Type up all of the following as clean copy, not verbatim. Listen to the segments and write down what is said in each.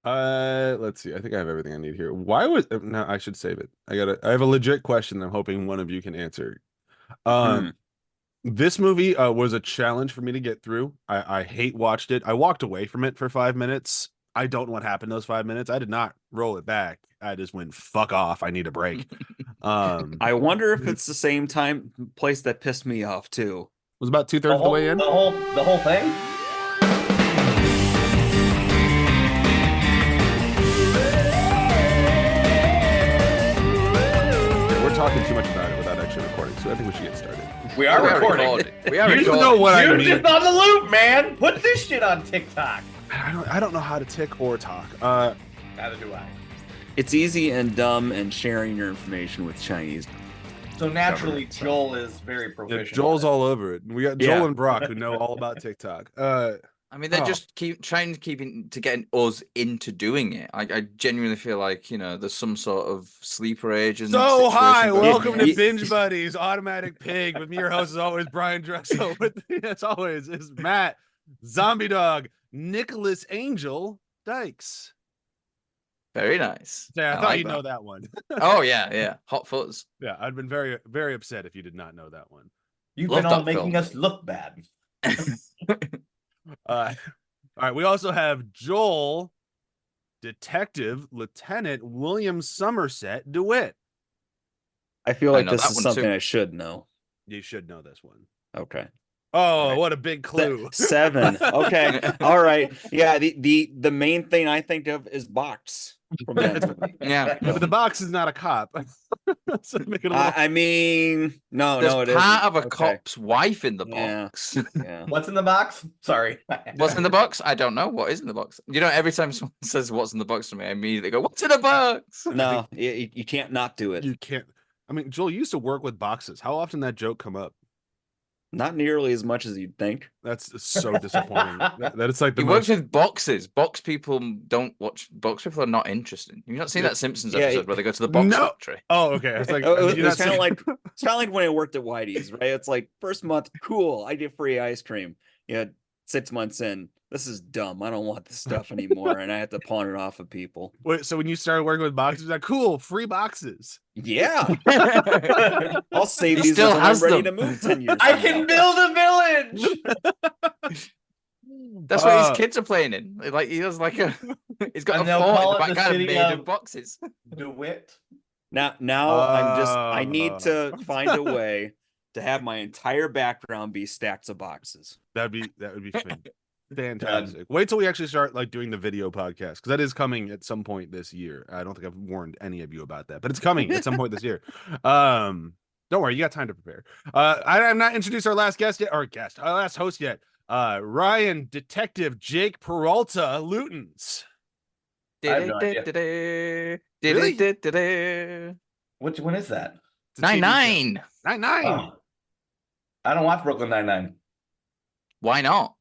Let's see. I think I have everything I need here. Why was no? I should save it. I have a legit question. I'm hoping one of you can answer. Hmm. Um, this movie was a challenge for me to get through. I hate watched it. I walked away from it for 5 minutes. I don't know what happened those 5 minutes. I did not roll it back. I just went fuck off. I need a break. I wonder if It it's the same place that pissed me off too. was about two The thirds of the way whole, in. the whole, the whole thing. We're talking too much about it without actually recording, so I think we should get started. We are recording. We are You recording. know what I You're mean. just on the loop, man. Put this shit on TikTok. I don't know how to tick or talk. Neither do I. It's easy and dumb and sharing your information with Chinese. So naturally, Government, so. Joel is very Yeah, proficient. Joel's all over it. We got Joel Yeah. and Brock who know all about TikTok. I mean, they're Oh. just trying to get us into doing it. I genuinely feel like there's some sort of sleeper agent. So hi, situation going welcome on to here. Binge Buddies, Automatic Pig. With me, your host, as always, Bryan Dressel. With me, as always, is Matt, Zombie Dog, Nicholas Angel, Dykes. Very nice. Yeah, I thought like you'd know that one. Oh yeah, Hot Fuzz. Yeah, I'd been very, very upset if you did not know that one. You've Love been all that making film. us look bad. All right, we also have Joel, Detective Lieutenant William Sommerset Dewitte. I feel I like know this that is one something too. I should know. You should know this one. Okay. Oh, Right. what a big clue. 7. Okay. All right. Yeah, the main thing I think of is Box from that movie. Yeah. Yeah, but the box is not a cop. So make it a little... I mean, no, There's it part isn't. of a Okay. cop's wife in the Yeah. box. Yeah. What's in the box? Sorry. What's in the box? I don't know. What is in the box? Every time someone says what's in the box to me, I immediately go, "What's in the box?" No, you can't not do it. You can't. I mean, Joel, you used to work with boxes. How often that joke come up? Not nearly as much as you'd think. That's so disappointing. that it's like the He most... works with boxes. Box people don't watch. Box people are not interested. You've not seen that Simpsons Yeah, episode where they go to the box No. factory. Oh, okay. I was like, It did you was not kind of see- like it's kind of like when I worked at Whitey's, right? It's like first month, cool, I get free ice cream. Yeah, 6 months in, this is dumb. I don't want this stuff anymore, and I have to pawn it off of people. Wait, so when you started working with boxes, like, cool, free boxes. Yeah, I'll save He these still until I'm has ready them. to move 10 years. I from can now. build a village. That's what his kids are playing in. Like he has like a, he's got And a they'll fort in call the it the backyard city made of- of boxes. DeWitt. Now I need to find a way to have my entire background be stacks of boxes. That would be fantastic. Wait till we actually start like doing the video podcast, because that is coming at some point this year. I don't think I've warned any of you about that, but it's coming at some point this year. Don't worry, you got time to prepare. I'm not introduced our last guest yet, our last host yet. Ryan, Detective Jake Peralta, Lootens. I have no idea. When is that? It's a TV show. 9-9. 9-9. Oh. I don't watch Brooklyn Nine-Nine Why not?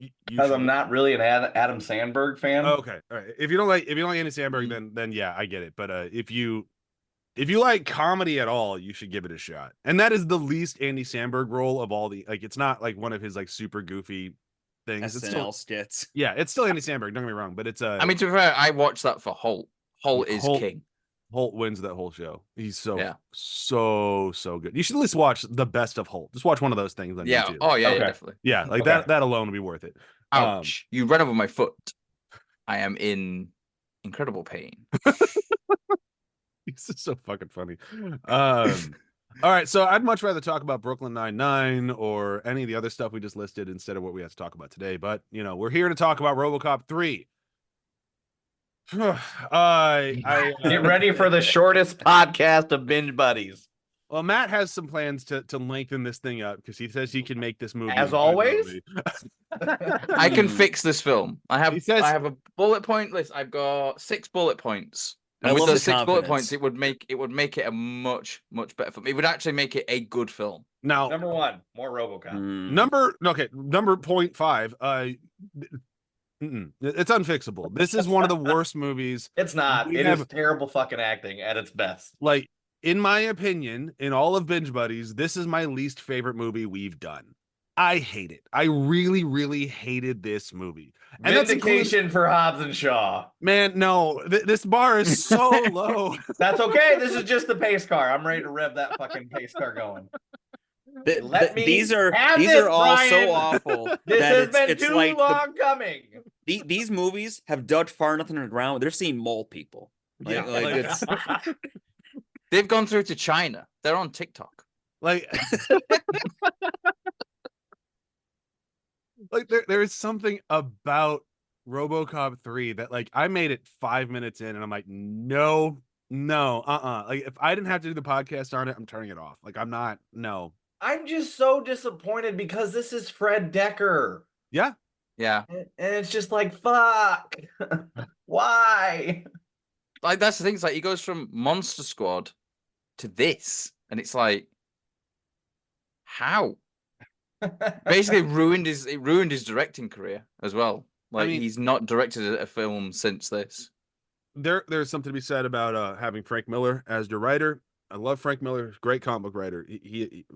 You because should- I'm not really an Adam Sandberg fan. Oh, okay, all right. If you don't like Andy Samberg, then yeah, I get it. But if you like comedy at all, you should give it a shot. And that is the least Andy Samberg role of all the, like, it's not like one of his like super goofy things. It's SNL still, skits. yeah, it's still Andy Samberg. Don't get me wrong, but it's I mean, to be fair, I watched that for Holt. Holt is Holt- king. Holt wins that whole show. He's so Yeah. so good. You should at least watch the best of Holt. Just watch one of those things on Yeah. YouTube. Oh yeah, Okay. yeah, definitely. Yeah, like Okay. that alone would be worth it. Ouch! You ran over my foot. I am in incredible pain. This is so fucking funny. All right, so I'd much rather talk about Brooklyn Nine-Nine or any of the other stuff we just listed instead of what we have to talk about today. But we're here to talk about Robocop 3. Get ready for the shortest podcast of Binge Buddies. Well, Matt has some plans to lengthen this thing up because he says he can make this movie As a good always? movie. I can fix this film. I have He says- I have a bullet point list. I've got 6 bullet points. I And with love those the 6 bullet confidence. points, it would make it a much better film. It would actually make it a good film. Now, Number 1, more RoboCop. Mm. number 0.5. It's unfixable. This is one of the worst movies. It's not. We It have- is terrible fucking acting at its best. Like, in my opinion, in all of Binge Buddies, this is my least favorite movie we've done. I hate it. I really, really hated this movie. And that's Vindication for Hobbs and Shaw. Man, no, this bar is so low. That's okay. This is just the pace car. I'm ready to rev that fucking pace car going. These are all Bryan. so awful. This that has been it's too like long coming. These movies have dug far enough into the ground. They're seeing mole people. Like it's They've gone through to China. They're on TikTok. Like there is something about Robocop 3 that like I made it 5 minutes in and I'm like, no, like if I didn't have to do the podcast on it, I'm turning it off. Like I'm not. No. I'm just so disappointed because this is Fred Decker. Yeah. And it's just like, fuck. Why? Like that's the thing. It's like he goes from Monster Squad to this, and it's like, how? Basically ruined his directing career as well. Like I mean, he's not directed a film since this. There's something to be said about having Frank Miller as your writer. I love Frank Miller, great comic book writer. He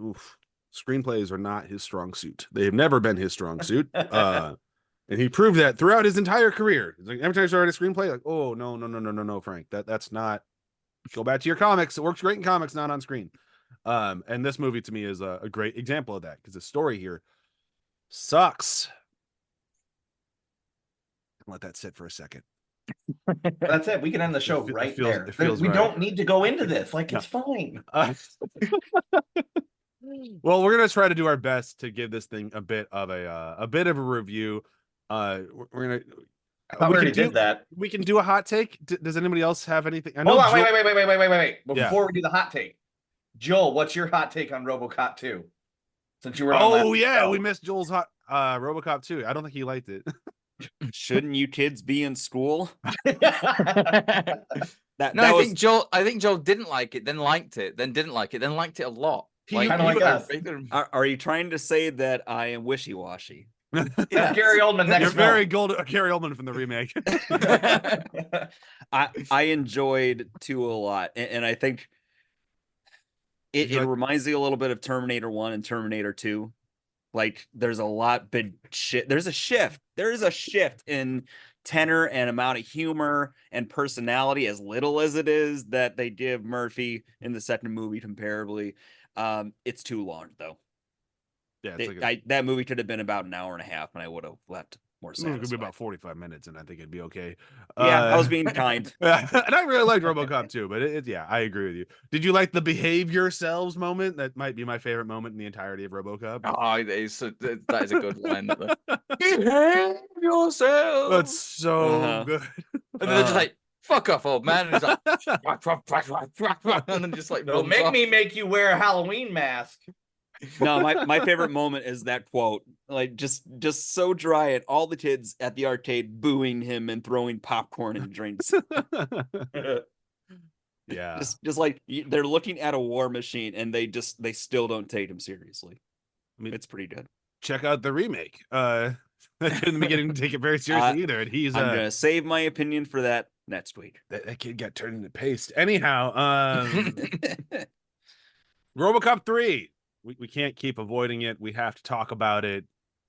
screenplays are not his strong suit. They have never been his strong suit. And he proved that throughout his entire career. Like every time I started a screenplay, like, oh no, Frank, that's not. Go back to your comics. It works great in comics, not on screen. And this movie to me is a great example of that because the story here sucks. Let that sit for a second. That's it. We can end the show right there. We right. don't need to go into this. Like it's fine. Well, we're gonna try to do our best to give this thing a bit of a review. We're gonna. I already did that. We can do a hot take. Does anybody else have anything? Hold on, wait. Before we do the hot take, Joel, what's your hot take on RoboCop 2? Since you were on we missed Joel's hot RoboCop 2. I don't think he liked it. Shouldn't you kids be in school? I think Joel didn't like it, then liked it, then didn't like it, then liked it a lot. Are you trying to say that I am wishy-washy? Yeah, Gary Oldman next. You're very Gary Oldman from the remake. I enjoyed 2 a lot, and I think it reminds me a little bit of Terminator 1 and Terminator 2. Like there's a lot big shit. There's a shift. There is a shift in tenor and amount of humor and personality, as little as it is, that they give Murphy in the second movie comparably. It's too long though. Yeah, that movie could have been about an hour and a half, and I would have left more satisfied. It could be about 45 minutes, and I think it'd be okay. Yeah, I was being kind. And I really liked RoboCop too, but yeah, I agree with you. Did you like the behave yourselves moment? That might be my favorite moment in the entirety of RoboCop. Oh, that is a good line. Behave yourself. That's so good. And then they're just like, fuck off, old man. And he's like, and then just like, don't make you wear a Halloween mask. No, my favorite moment is that quote, like just so dry, and all the kids at the arcade booing him and throwing popcorn and drinks. Yeah, just like they're looking at a war machine, and they still don't take him seriously. I mean, it's pretty good. Check out the remake. I couldn't be getting to take it very seriously either. And he's I'm gonna save my opinion for that next week. That kid got turned into paste. Anyhow, RoboCop 3. We can't keep avoiding it. We have to talk about it.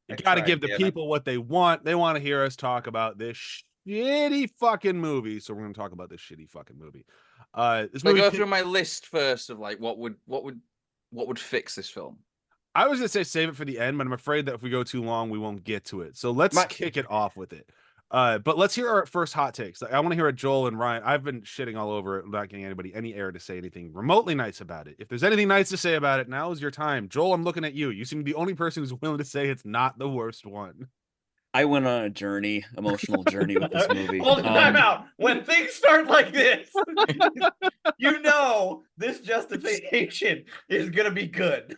You got to give the people what they want. They want to hear us talk about this shitty fucking movie. So we're going to talk about this shitty fucking movie. This movie. Go through my list first of like what would fix this film. I was going to say save it for the end, but I'm afraid that if we go too long, we won't get to it. So let's kick it off with it. But let's hear our first hot takes. I want to hear what Joel and Ryan. I've been shitting all over it, not getting anybody any air to say anything remotely nice about it. If there's anything nice to say about it, now is your time. Joel, I'm looking at you. You seem to be the only person who's willing to say it's not the worst one. I went on a emotional journey with this movie. Hold time out. When things start like this, you know this justification is gonna be good.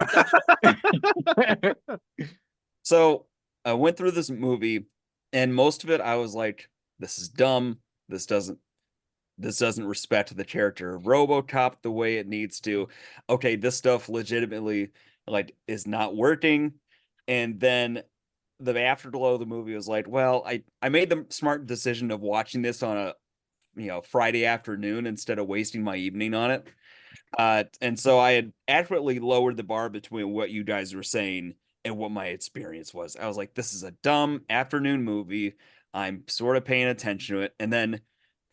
So I went through this movie. And most of it, I was like, this is dumb. This doesn't respect the character of RoboCop the way it needs to. Okay, this stuff legitimately like is not working. And then the afterglow of the movie was like, well, I made the smart decision of watching this on a Friday afternoon instead of wasting my evening on it. And so I had adequately lowered the bar between what you guys were saying and what my experience was. I was like, this is a dumb afternoon movie. I'm sort of paying attention to it. And then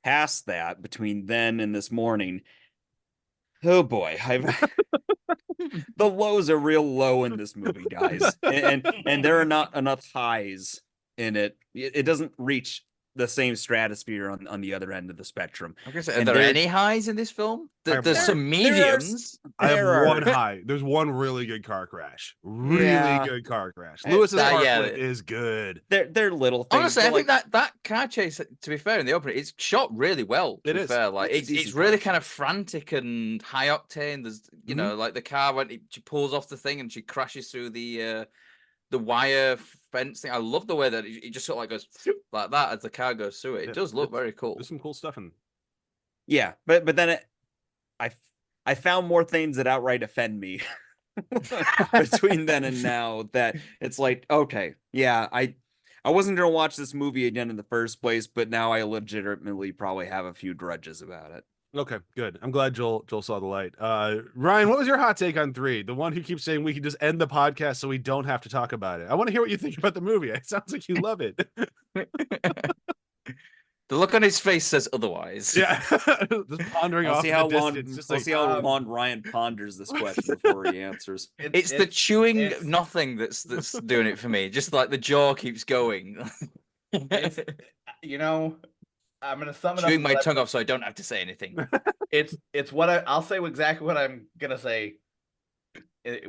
past that, between then and this morning, oh boy, the lows are real low in this movie, guys. And there are not enough highs in it. It doesn't reach the same stratosphere on the other end of the spectrum. I guess, are there any highs in this film? There's some mediums. I have one high. There's one really good car crash. Really good car crash. Lewis's car flip is good. They're little things. Honestly, I think that car chase, to be fair, in the opening, it's shot really well. To be fair, like it's really kind of frantic and high octane. There's like the car when she pulls off the thing and she crashes through the wire fence thing. I love the way that it just sort of like goes like that as the car goes through it. It does look very cool. There's some cool stuff in. Yeah, but then I found more things that outright offend me between then and now. That it's like, okay, yeah, I wasn't gonna watch this movie again in the first place, but now I legitimately probably have a few grudges about it. Okay, good. I'm glad Joel saw the light. Ryan, what was your hot take on 3? The one who keeps saying we can just end the podcast so we don't have to talk about it. I want to hear what you think about the movie. It sounds like you love it. The look on his face says otherwise. Yeah, just pondering off the distance. We'll see how long Ryan ponders this question before he answers. It's the chewing nothing that's doing it for me. Just like the jaw keeps going. I'm gonna sum it up. Chewing my tongue off so I don't have to say anything. It's what I'll say exactly what I'm gonna say.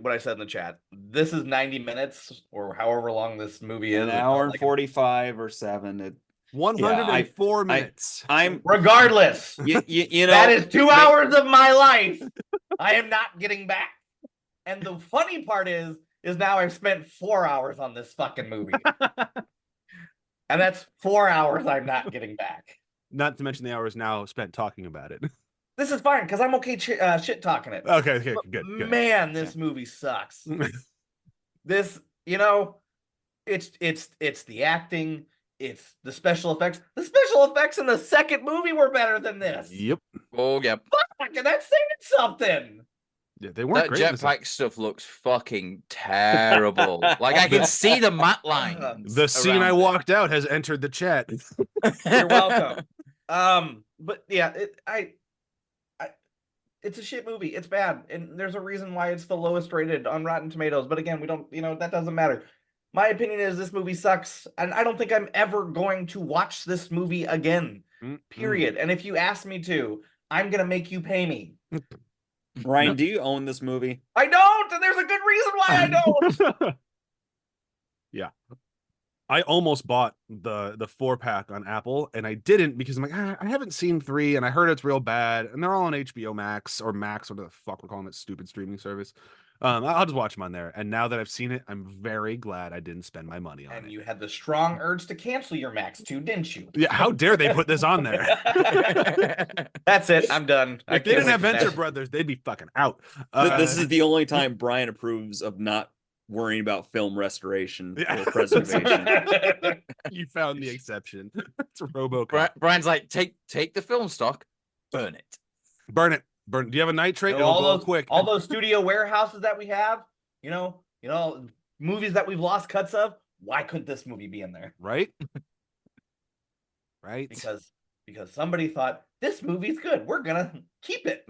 What I said in the chat. This is 90 minutes or however long this movie is. An hour and 45 or 7. 104 minutes. I'm regardless. You know that is 2 hours of my life. I am not getting back. And the funny part is now I've spent 4 hours on this fucking movie. And that's 4 hours I'm not getting back. Not to mention the hours now spent talking about it. This is fine because I'm okay shit talking it. Okay, good. Man, this movie sucks. This, it's the acting, it's the special effects. The special effects in the second movie were better than this. Yep. Oh, yep. Fuck, and that's saying something. Yeah, they weren't great. That jetpack stuff looks fucking terrible. Like I can see the matte lines. The scene I walked out has entered the chat. You're welcome. But yeah, it's a shit movie. It's bad, and there's a reason why it's the lowest rated on Rotten Tomatoes. But again, we don't, that doesn't matter. My opinion is this movie sucks, and I don't think I'm ever going to watch this movie again. Period. And if you ask me to, I'm gonna make you pay me. Ryan, do you own this movie? I don't, and there's a good reason why I don't. Yeah. I almost bought the 4-pack on Apple, and I didn't because I'm like, I haven't seen 3, and I heard it's real bad, and they're all on HBO Max or Max, whatever the fuck we're calling it, stupid streaming service. I'll just watch them on there. And now that I've seen it, I'm very glad I didn't spend my money on it. And you had the strong urge to cancel your Max too, didn't you? Yeah, how dare they put this on there? That's it. I'm done. If they didn't have Venture Brothers, they'd be fucking out. This is the only time Brian approves of not worrying about film restoration or preservation. You found the exception. It's Robocop. Brian's like, take the film stock, burn it. Burn it. Do you have a nitrate? All those studio warehouses that we have, movies that we've lost cuts of. Why couldn't this movie be in there? Right. Right. Because somebody thought this movie's good. We're gonna keep it.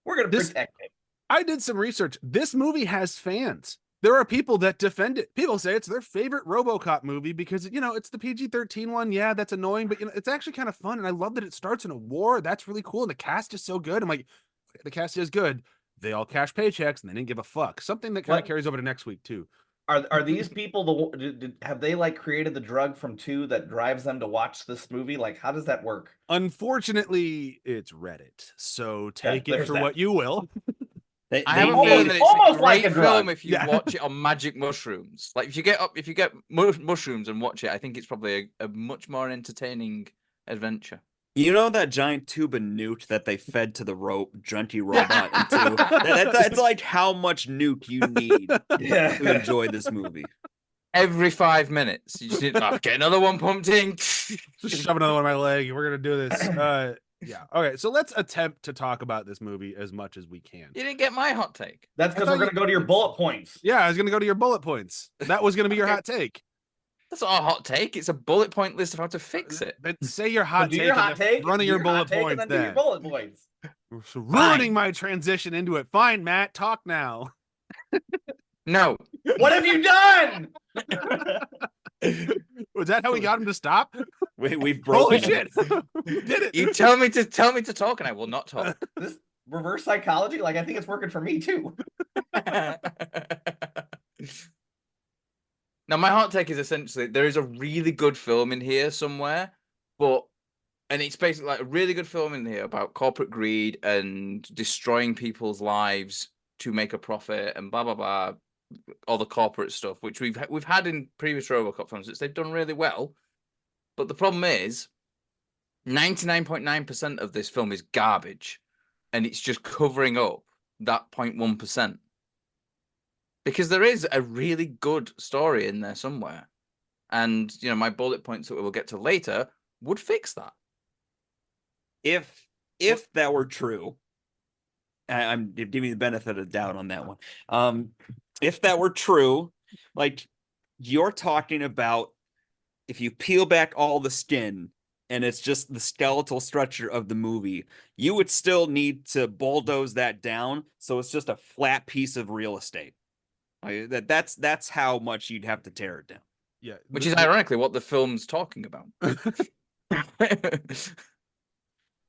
We're gonna protect it. I did some research. This movie has fans. There are people that defend it. People say it's their favorite RoboCop movie because, it's the PG-13 one. Yeah, that's annoying, but it's actually kind of fun. And I love that it starts in a war. That's really cool. And the cast is so good. I'm like, the cast is good. They all cash paychecks and they didn't give a fuck. Something that kind of carries over to next week too. Are these people have they created the drug from 2 that drives them to watch this movie? How does that work? Unfortunately, it's Reddit. So take it for what you will. I have a feeling that it's a great film if you watch it on magic mushrooms. Like if you get mushrooms and watch it, I think it's probably a much more entertaining adventure. You know that giant tube of nuke that they fed to the junkie robot into? That's like how much nuke you need to enjoy this movie. Every 5 minutes, you just need get another one pumped in. Just shove another one in my leg. We're gonna do this. Yeah. Okay. So let's attempt to talk about this movie as much as we can. You didn't get my hot take. That's because we're going to go to your bullet points. Yeah, I was going to go to your bullet points. That was going to be your hot take. That's not a hot take. It's a bullet point list of how to fix it. But say your hot take. Your hot take. Running your bullet points. And then do your bullet points. So ruining my transition into it. Fine, Matt. Talk now. No. What have you done? Was that how we got him to stop? We've broken. Holy shit! You did it. You tell me to talk, and I will not talk. This reverse psychology, like I think it's working for me too. Now, my hot take is essentially there is a really good film in here somewhere, and it's basically like a really good film in here about corporate greed and destroying people's lives to make a profit and blah blah blah, all the corporate stuff, which we've had in previous Robocop films, which they've done really well. But the problem is, 99.9% of this film is garbage, and it's just covering up that 0.1%. Because there is a really good story in there somewhere. And, you know, my bullet points that we'll get to later would fix that. If that were true, I'm giving you the benefit of the doubt on that one. If that were true, like you're talking about, if you peel back all the skin and it's just the skeletal structure of the movie, you would still need to bulldoze that down. So it's just a flat piece of real estate. That's how much you'd have to tear it down. Yeah, which is ironically what the film's talking about.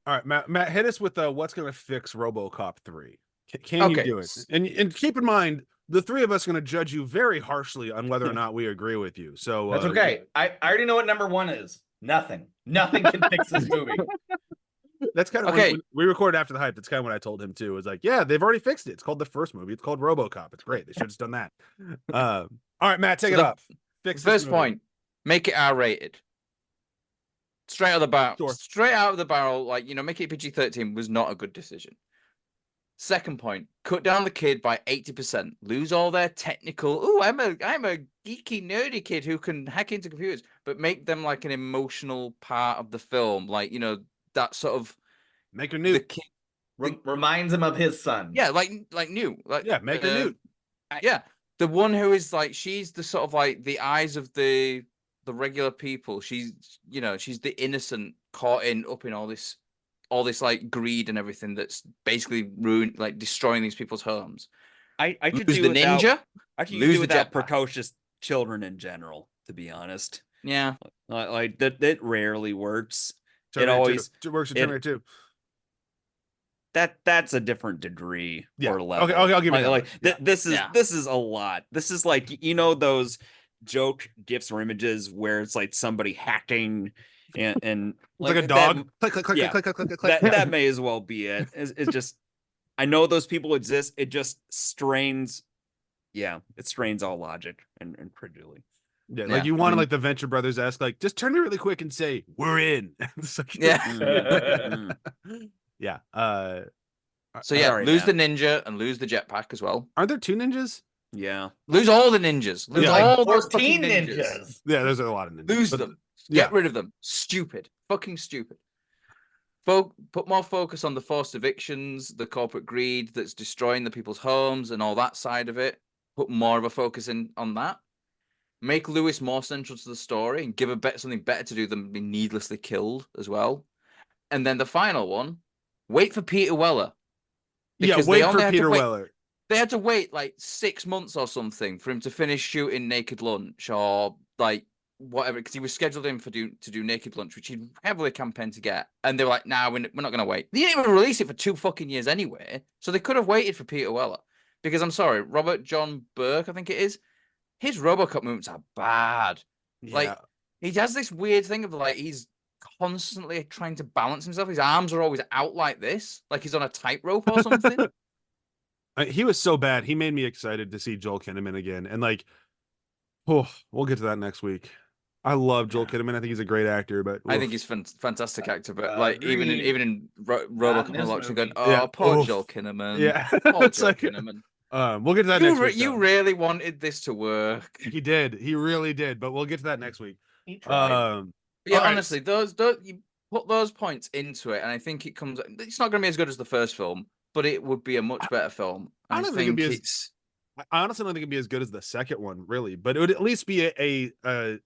All right, Matt, hit us with what's going to fix RoboCop 3. Can you do it? And keep in mind, the three of us are going to judge you very harshly on whether or not we agree with you. So that's okay. I already know what number one is. Nothing can fix this movie. That's kind of okay. We recorded after the hype. That's kind of what I told him too. It was like, yeah, they've already fixed it. It's called the first movie. It's called RoboCop. It's great. They should have just done that. All right, Matt, take it up. Fix first point. Make it R-rated. Straight out of the barrel. Sure. Straight out of the barrel. Like, you know, make it PG-13 was not a good decision. Second point. Cut down the kid by 80%. Lose all their technical. Oh, I'm a geeky, nerdy kid who can hack into computers. But make them like an emotional part of the film. Like, you know, that sort of make her new. Reminds him of his son. Yeah, like new. Like yeah, make her new. Yeah, the one who is like she's the sort of like the eyes of the regular people. She's she's the innocent caught up in all this like greed and everything that's basically ruined, like destroying these people's homes. I could lose do the ninja. I could do without precocious children in general. To be honest, yeah, like that rarely works. Terminator it always works in Terminator 2. That's a different degree or level. Okay, I'll give you that. This is a lot. This is like, you know, those joke gifs or images where it's like somebody hacking and like a dog. Click, click, click, click, click, click, click. That may as well be it. It's just, I know those people exist. It just strains. Yeah, it strains all logic and credulity. Yeah, like you want to like the Venture Brothers ask, like, just turn me really quick and say, we're in. Yeah. Yeah. So yeah, lose the ninja and lose the jetpack as well. Aren't there 2 ninjas? Yeah. Lose all the ninjas. Lose all those 14 ninjas. Yeah, there's a lot of ninjas. Lose them. Get rid of them. Stupid. Fucking stupid. Put more focus on the forced evictions, the corporate greed that's destroying the people's homes and all that side of it. Put more of a focus in on that. Make Lewis more central to the story and give something better to do than be needlessly killed as well. And then the final one, wait for Peter Weller. Yeah, wait for Peter Weller. They had to wait like 6 months or something for him to finish shooting Naked Lunch or like whatever, because he was scheduled in to do Naked Lunch, which he'd heavily campaigned to get. And they were like, nah, we're not going to wait. They didn't even release it for 2 fucking years anyway. So they could have waited for Peter Weller. Because I'm sorry, Robert John Burke, I think it is, his Robocop movements are bad. Yeah. Like, he has this weird thing of like, he's constantly trying to balance himself. His arms are always out like this, like he's on a tightrope or something. He was so bad. He made me excited to see Joel Kinnaman again. And like, oh, we'll get to that next week. I love Joel Kinnaman. I think he's a great actor, but I think he's fantastic actor. But like, even in Robocop, I'm watching going, poor Joel Kinnaman. Yeah, poor Joel Kinnaman. We'll get to that next week. You really wanted this to work. He did. He really did. But we'll get to that next week. Yeah, honestly, those you put those points into it, and I think it comes. It's not going to be as good as the first film, but it would be a much better film. I don't think I honestly don't think it'd be as good as the second one, really. But it would at least be a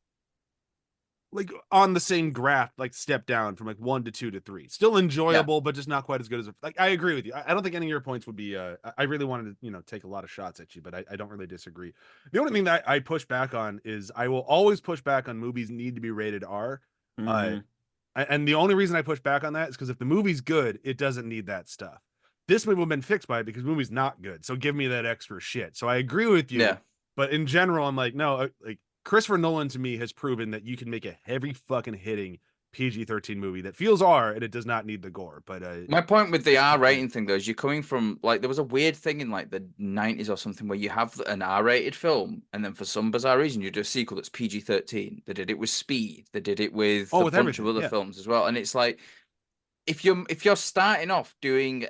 like on the same graph, like step down from like 1 to 2 to 3. Still enjoyable, but just not quite as good as like. I agree with you. I don't think any of your points would be. I really wanted to take a lot of shots at you, but I don't really disagree. The only thing that I push back on is I will always push back on movies need to be rated R. And the only reason I push back on that is because if the movie's good, it doesn't need that stuff. This movie would have been fixed by it because the movie's not good. So give me that extra shit. So I agree with you. Yeah. But in general, I'm like, no, like Christopher Nolan to me has proven that you can make a heavy fucking hitting PG-13 movie that feels R and it does not need the gore. But my point with the R rating thing though is you're coming from like there was a weird thing in like the 90s or something where you have an R-rated film and then for some bizarre reason you do a sequel that's PG-13. They did it with Speed. They did it with a bunch of other films as well. And it's like if you're starting off doing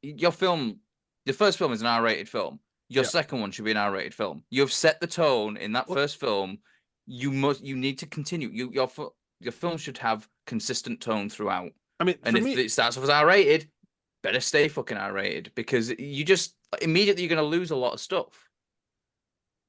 your first film is an R-rated film. Your second one should be an R-rated film. You've set the tone in that first film. You need to continue. Your film should have consistent tone throughout. I mean, and if it starts off as R-rated, better stay fucking R-rated because you just immediately you're going to lose a lot of stuff.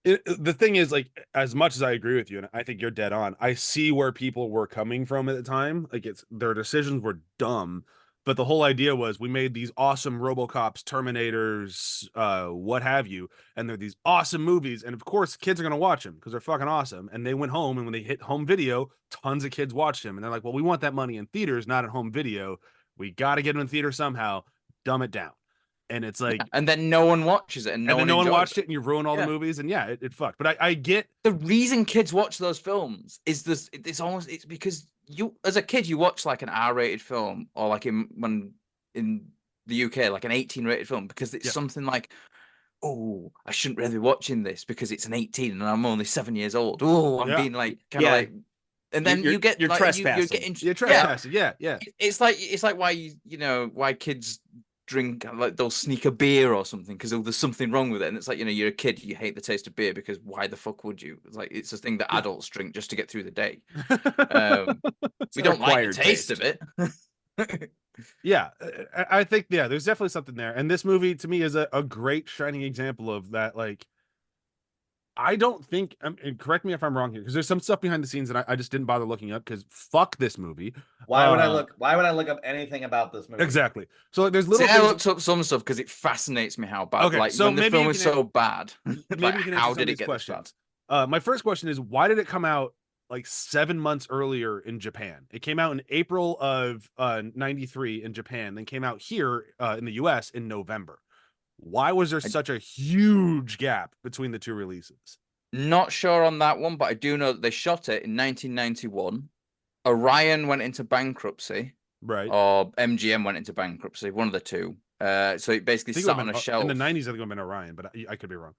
The thing is, like, as much as I agree with you, and I think you're dead on, I see where people were coming from at the time. Like, their decisions were dumb, but the whole idea was we made these awesome Robocops, Terminators, what have you, and they're these awesome movies, and of course, kids are gonna watch them because they're fucking awesome. And they went home, and when they hit home video, tons of kids watched them, and they're like, "Well, we want that money in theaters, not at home video. We got to get them in theater somehow. Dumb it down." And it's like, and then no one watches it, and no one watched it, and you ruin all the movies, and it fucked. But I get the reason kids watch those films is this. It's because you, as a kid, you watch like an R-rated film, or like in the UK, like an 18-rated film, because it's something like, oh, I shouldn't really be watching this because it's an 18 and I'm only 7 years old. Oh, I'm being like kind of like. And then you're like, trespassing. You're trespassing. Yeah. It's like why why kids drink, like they'll sneak a beer or something because there's something wrong with it, and it's like, you're a kid, you hate the taste of beer because why the fuck would you? It's like it's a thing that adults drink just to get through the day. We don't like the taste of it. Yeah, I think there's definitely something there, and this movie to me is a great shining example of that. Like, I don't think, and correct me if I'm wrong here, because there's some stuff behind the scenes that I just didn't bother looking up because fuck this movie. Why would I look? Why would I look up anything about this movie? Exactly. So like, there's little. I looked up some stuff because it fascinates me how bad. Okay, like so when the film is so bad, like, how did it get this bad? My first question is, why did it come out like 7 months earlier in Japan? It came out in April of '93 in Japan, then came out here in the US in November. Why was there such a huge gap between the two releases? Not sure on that one, but I do know that they shot it in 1991. Orion went into bankruptcy, right? Or MGM went into bankruptcy, one of the two. So it basically sat on a shelf. In the 90s, I think it would have been Orion, but I could be wrong.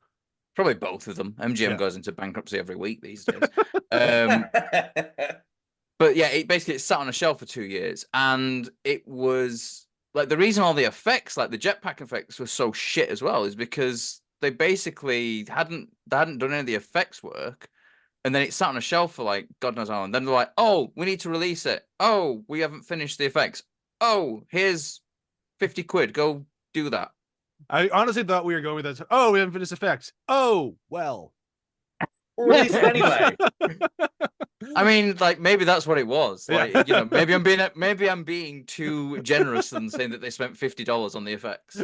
Probably both of them. MGM goes into bankruptcy every week these days. But yeah, it sat on a shelf for 2 years, and it was like the reason all the effects, like the jetpack effects, were so shit as well, is because they basically hadn't done any of the effects work, and then it sat on a shelf for like God knows how long. Then they're like, "Oh, we need to release it. Oh, we haven't finished the effects. Oh, here's 50 quid. Go do that." I honestly thought we were going with that. Oh, we haven't finished effects. Oh, well. Release it anyway. I mean, like maybe that's what it was. Like, maybe I'm being too generous and saying that they spent $50 on the effects.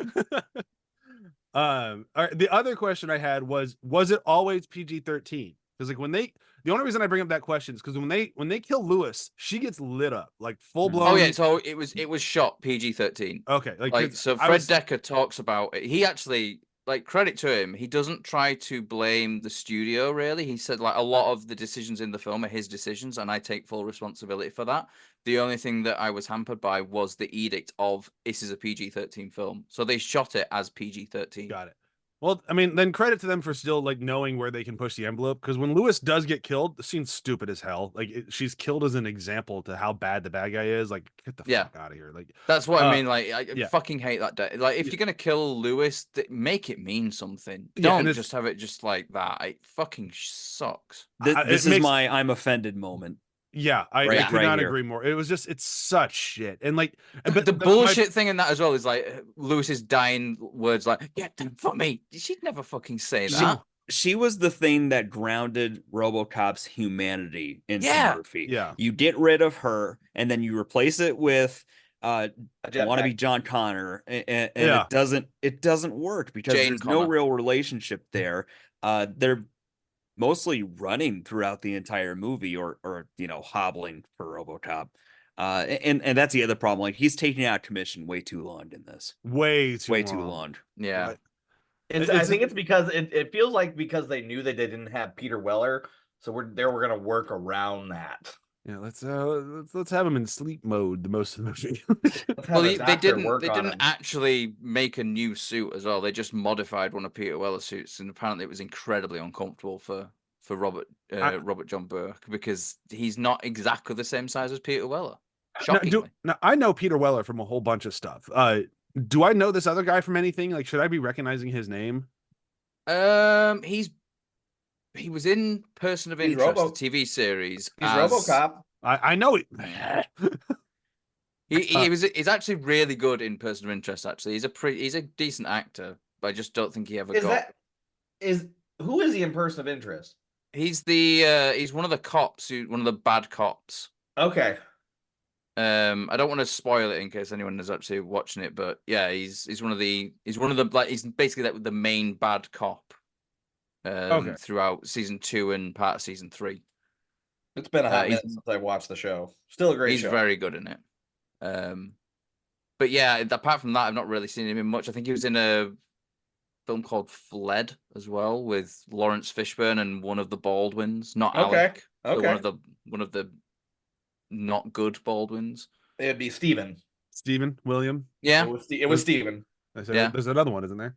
All right, the other question I had was it always PG-13? Because like the only reason I bring up that question is because when they kill Lewis, she gets lit up like full blown. Oh yeah, so it was shot PG-13. Okay, like so Fred Decker talks about it. He actually, like, credit to him, he doesn't try to blame the studio really. He said like a lot of the decisions in the film are his decisions, and I take full responsibility for that. The only thing that I was hampered by was the edict of this is a PG-13 film. So they shot it as PG-13. Got it. Well, I mean, then credit to them for still like knowing where they can push the envelope. Because when Lewis does get killed, the scene's stupid as hell. Like she's killed as an example to how bad the bad guy is. Like, get the fuck out of here. Like that's what I mean. Like I fucking hate that day. Like if you're gonna kill Lewis, make it mean something. Don't just have it just like that. It fucking sucks. This is my I'm offended moment. Yeah, I Right could not here. agree more. It was just, it's such shit. And like, but the bullshit thing in that as well is like Lewis's dying words like, "Get them for me." She'd never fucking say that. She was the thing that grounded RoboCop's humanity into Murphy. Yeah. You get rid of her, and then you replace it with wannabe John Connor, and it doesn't work because Jane there's Connor. no real relationship there. They're mostly running throughout the entire movie, or hobbling for RoboCop. And that's the other problem. Like, he's taking out commission way too long in this. Way too long. Yeah. Like, I think it's because it feels like because they knew that they didn't have Peter Weller, so we're gonna work around that. Yeah, let's have him in sleep mode the most of the movie. Well, they didn't actually make a new suit as well. They just modified one of Peter Weller's suits, and apparently it was incredibly uncomfortable for Robert John Burke, because he's not exactly the same size as Peter Weller. Shockingly. Now, I know Peter Weller from a whole bunch of stuff. Do I know this other guy from anything? Like, should I be recognizing his name? He was in Person of Interest, the TV series. He's Robocop. I know it. He's actually really good in Person of Interest. Actually, he's a decent actor, but I just don't think he ever got. Who is he in Person of Interest? He's one of the cops, one of the bad cops. Okay. I don't want to spoil it in case anyone is actually watching it, but yeah, he's one of the like, he's basically the main bad cop. Throughout season 2 and part of season 3. It's been a hot minute since I watched the show. Still a great show. He's very good in it. But yeah, apart from that, I've not really seen him in much. I think he was in a film called Fled as well, with Lawrence Fishburne and one of the Baldwins, not Alec. Okay. One of the not good Baldwins. It'd be Stephen William. Yeah, it was Stephen. There's another one, isn't there?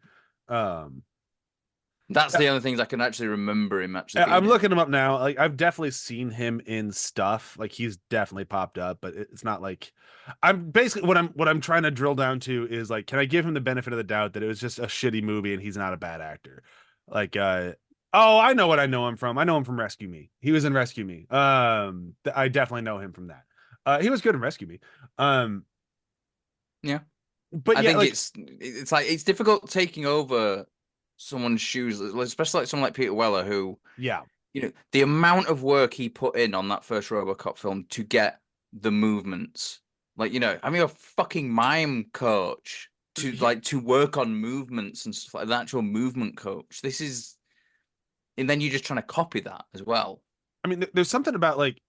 That's the only things I can actually remember him actually. I'm looking him up now. Like, I've definitely seen him in stuff. Like, he's definitely popped up, but it's not like, I'm basically what I'm trying to drill down to is like, can I give him the benefit of the doubt that it was just a shitty movie and he's not a bad actor? Like, I know what I know him from. I know him from Rescue Me. He was in Rescue Me. I definitely know him from that. He was good in Rescue Me. Yeah, but I think it's like, it's difficult taking over someone's shoes, especially like someone like Peter Weller, who, the amount of work he put in on that first RoboCop film to get the movements, like, I mean, a fucking mime coach to work on movements and stuff, like an actual movement coach. And then you're just trying to copy that as well. I mean, there's something about like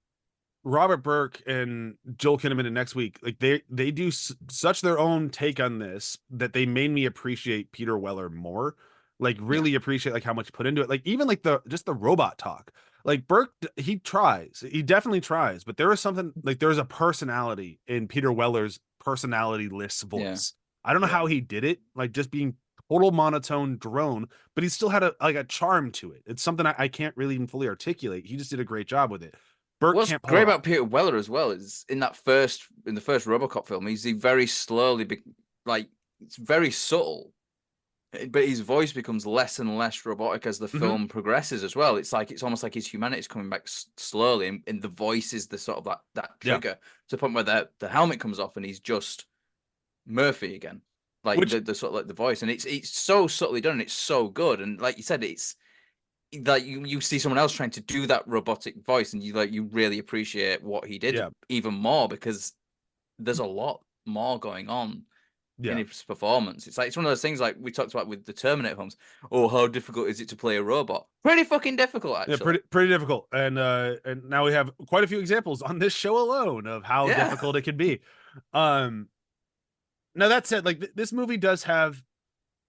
Robert Burke and Joel Kinnaman in Next Week, like they do such their own take on this that they made me appreciate Peter Weller more. Like, really appreciate like how much put into it. Like, even like the robot talk. Like, Burke, he definitely tries, but there is something like, there's a personality in Peter Weller's personality-less voice. I don't know how he did it, like just being total monotone drone, but he still had a charm to it. It's something I can't really even fully articulate. He just did a great job with it. Burke What's great about Peter Weller as well is in the first RoboCop film, he very slowly it's very subtle. But his voice becomes less and less robotic as the film progresses as well. It's almost like his humanity is coming back slowly, and the voice is the sort of that trigger to the point where the helmet comes off and he's just Murphy again, like the sort of like the voice, and it's so subtly done and it's so good. And like you said, it's like you see someone else trying to do that robotic voice, and you really appreciate what he did even more, because there's a lot more going on. In his performance. It's one of those things like we talked about with the Terminator films. Oh, how difficult is it to play a robot? Pretty fucking difficult, actually. Yeah, pretty difficult. And now we have quite a few examples on this show alone of how difficult it can be. Now that said, like this movie does have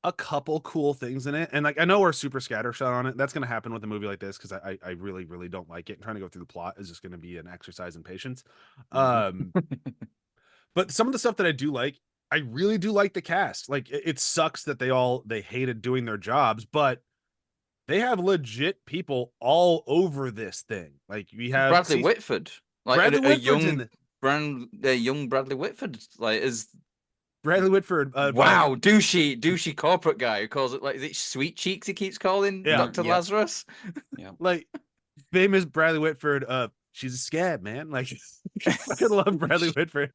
a couple cool things in it, and like I know we're super scattershot on it. That's gonna happen with a movie like this because I really, really don't like it. And trying to go through the plot is just gonna be an exercise in patience. But some of the stuff that I do like, I really do like the cast. Like, it sucks that they hated doing their jobs, but they have legit people all over this thing. Like, we have Bradley Whitford, like Bradley a young Bradley Whitford, like is Bradley Whitford. Wow, douchey corporate guy who calls it, like, is it Sweet Cheeks he keeps calling Dr. Lazarus? Like, famous Bradley Whitford, she's a scab, man. Like, I fucking love Bradley Whitford.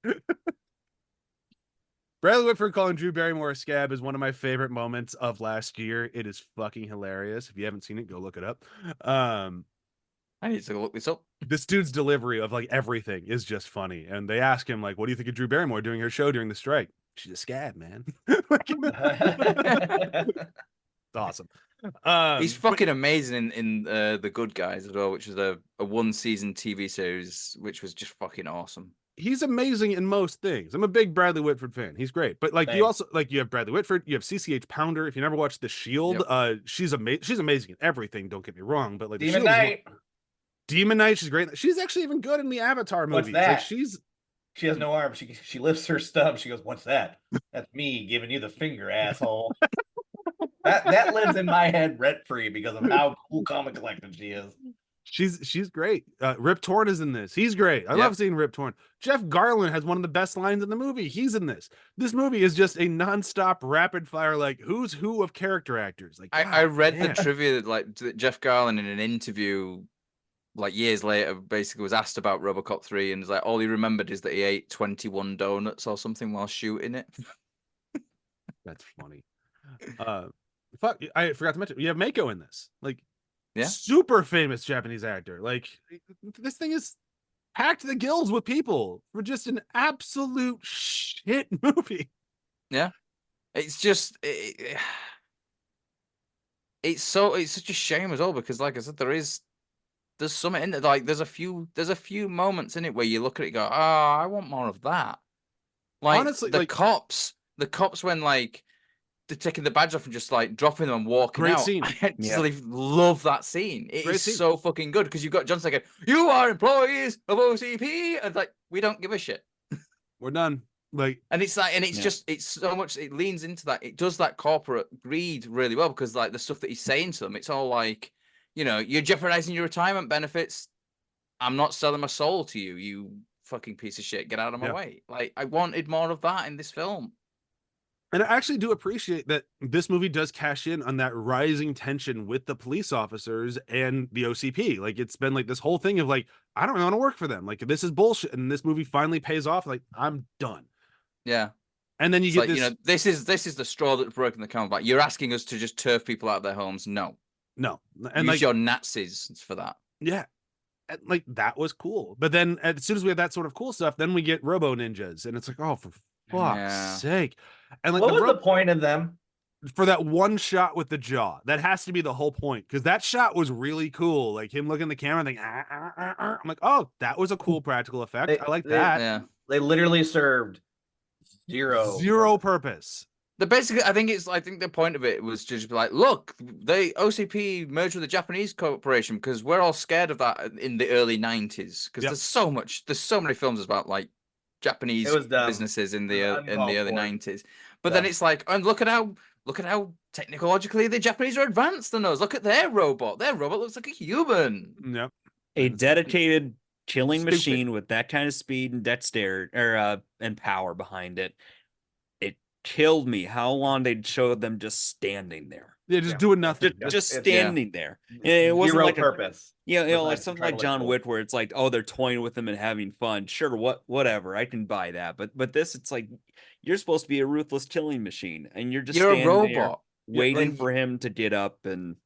Bradley Whitford calling Drew Barrymore a scab is one of my favorite moments of last year. It is fucking hilarious. If you haven't seen it, go look it up. I need to look this up. This dude's delivery of like everything is just funny. And they ask him, like, what do you think of Drew Barrymore doing her show during the strike? She's a scab, man. It's awesome. He's fucking amazing in The Good Guys as well, which was a one-season TV series, which was just fucking awesome. He's amazing in most things. I'm a big Bradley Whitford fan. He's great. But like, you also like, you have Bradley Whitford, you have CCH Pounder. If you never watched The Shield, she's amazing in everything. Don't get me wrong, but like Demon Knight. Demon Knight, she's great. She's actually even good in the Avatar movies. What's that? Like, she has no arm. She lifts her stub. She goes, "What's that?" That's me giving you the finger, asshole. that lives in my head rent free because of how cool comic collected she is. She's great. Rip Torn is in this. He's great. I love seeing Rip Torn. Jeff Garlin has one of the best lines in the movie. He's in this. This movie is just a nonstop rapid fire, like, who's who of character actors. Like, I read the trivia that Jeff Garlin in an interview like years later basically was asked about Robocop 3 and was like, all he remembered is that he ate 21 donuts or something while shooting it. That's funny. Fuck, I forgot to mention, you have Mako in this. Like, super famous Japanese actor. Like, this thing is packed to the gills with people for just an absolute shit movie. Yeah. It's just it's such a shame as well, because like I said, there's something in it. Like there's a few moments in it where you look at it and go, I want more of that. Like, honestly, the cops when like they're taking the badge off and just like dropping them and walking out. Scene. I actually love that scene. It is so fucking good because you've got Johnson going, "You are employees of OCP," and it's like, we don't give a shit. We're done. Like, and it's like, and it's just, it's so much. It leans into that. It does that corporate greed really well, because like the stuff that he's saying to them, it's all like, you know, you're jeopardizing your retirement benefits. I'm not selling my soul to you, you fucking piece of shit. Get out of my way. Like, I wanted more of that in this film. And I actually do appreciate that this movie does cash in on that rising tension with the police officers and the OCP. Like, it's been like this whole thing of like, I don't want to work for them. Like, this is bullshit. And this movie finally pays off. Like, I'm done. Yeah. And then you get like, this, you know, this is the straw that's broken the camel's back. You're asking us to just turf people out of their homes. No. And use like your Nazis for that. Yeah. And like, that was cool. But then as soon as we have that sort of cool stuff, then we get Robo Ninjas. And it's like, oh, for fuck's sake. And like, what was the point of them? For that one shot with the jaw, that has to be the whole point, because that shot was really cool. Like him looking at the camera and thinking, I'm like, oh, that was a cool practical effect. I like that. Yeah. They literally served zero purpose. I think the point of it was to just be like, look, the OCP merged with the Japanese corporation because we're all scared of that in the early 90s. Because there's so many films about like Japanese businesses in the early 90s. But then it's like, and look at how technologically the Japanese are advanced than us. Look at their robot. Their robot looks like a human. Yep. A dedicated killing machine with that kind of speed and dexterity and power behind it. It killed me how long they'd show them just standing there. Yeah, just doing nothing. Just standing there. And it wasn't zero like purpose. Like something like John Wick, where it's like, oh, they're toying with them and having fun. Sure, whatever, I can buy that. But this, it's like, you're supposed to be a ruthless killing machine, and you're a robot waiting for him to get up and.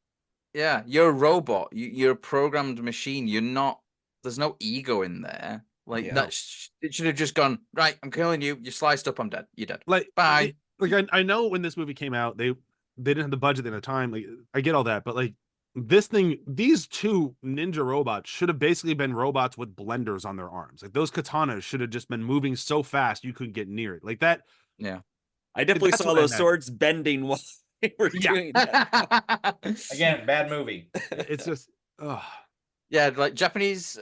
Yeah, you're a robot. You're a programmed machine. You're not. There's no ego in there. Like it should have just gone, right, I'm killing you. You're sliced up. I'm dead. You're dead. Like, bye. Like, I know when this movie came out, they didn't have the budget at the time. Like, I get all that, but like, these two ninja robots should have basically been robots with blenders on their arms. Like, those katanas should have just been moving so fast you couldn't get near it. Like that. Yeah. I definitely saw those swords bending while they were doing that. Again, bad movie. It's just, yeah, like Japanese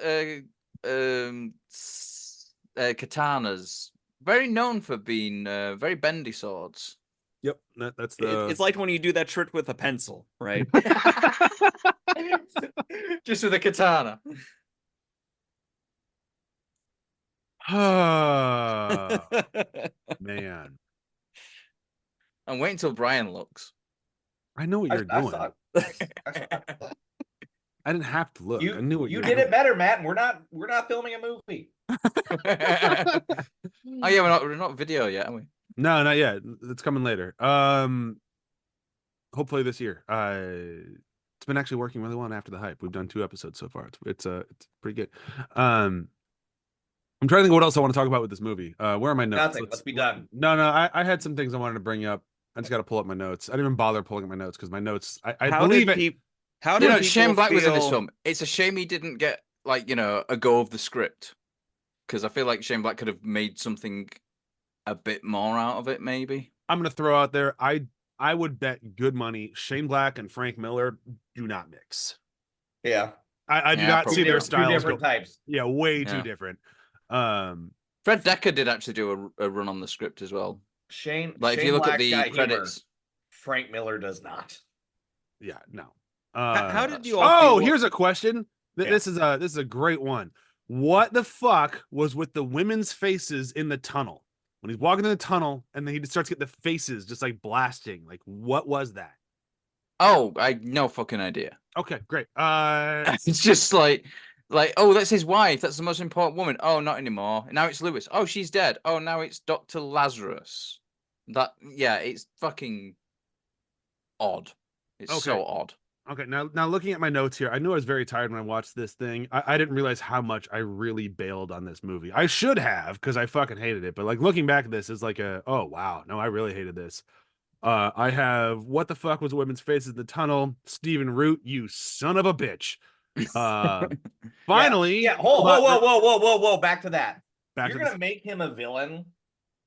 katanas, very known for being very bendy swords. Yep, that's the. It's like when you do that trick with a pencil, right? Just with a katana. Man. I'm waiting until Brian looks. I know what you're doing. I didn't have to look. I knew what you were did doing. it better, Matt. We're not filming a movie. Oh yeah, we're not video yet, are we? No, not yet. It's coming later. Hopefully this year. It's been actually working really well after the hype. We've done 2 episodes so far. It's pretty good. I'm trying to think what else I want to talk about with this movie. Where are my notes? Nothing. Let's be done. No, I had some things I wanted to bring up. I just got to pull up my notes. I didn't even bother pulling up my notes because my notes. I believe it. How did Shane Black was in this feel- film. It's a shame he didn't get a go of the script, because I feel like Shane Black could have made something a bit more out of it. Maybe I'm gonna throw out there. I would bet good money Shane Black and Frank Miller do not mix. Yeah. I do Yeah, not see their styles. Two different types. Yeah, way Yeah. too different. Fred Dekker did actually do a run on the script as well. Shane, Like Shane if you look Black's at the got humor. credits. Frank Miller does not. Yeah, no. How did you all? Oh, feel- here's a question. Yeah. This is a great one. What the fuck was with the women's faces in the tunnel? When he's walking in the tunnel and then he just starts getting the faces just like blasting. Like, what was that? Oh, I no fucking idea. Okay, great. It's just like, oh, that's his wife. That's the most important woman. Oh, not anymore. Now it's Lewis. Oh, she's dead. Oh, now it's Dr. Lazarus. It's fucking odd. It's Okay. so odd. Okay, now looking at my notes here, I knew I was very tired when I watched this thing. I didn't realize how much I really bailed on this movie. I should have, because I fucking hated it. But like looking back at this is like oh wow, no, I really hated this. I have what the fuck was women's faces in the tunnel? Stephen Root, you son of a bitch. Finally, Yeah. Whoa. Back to that. back You're to gonna make him a villain,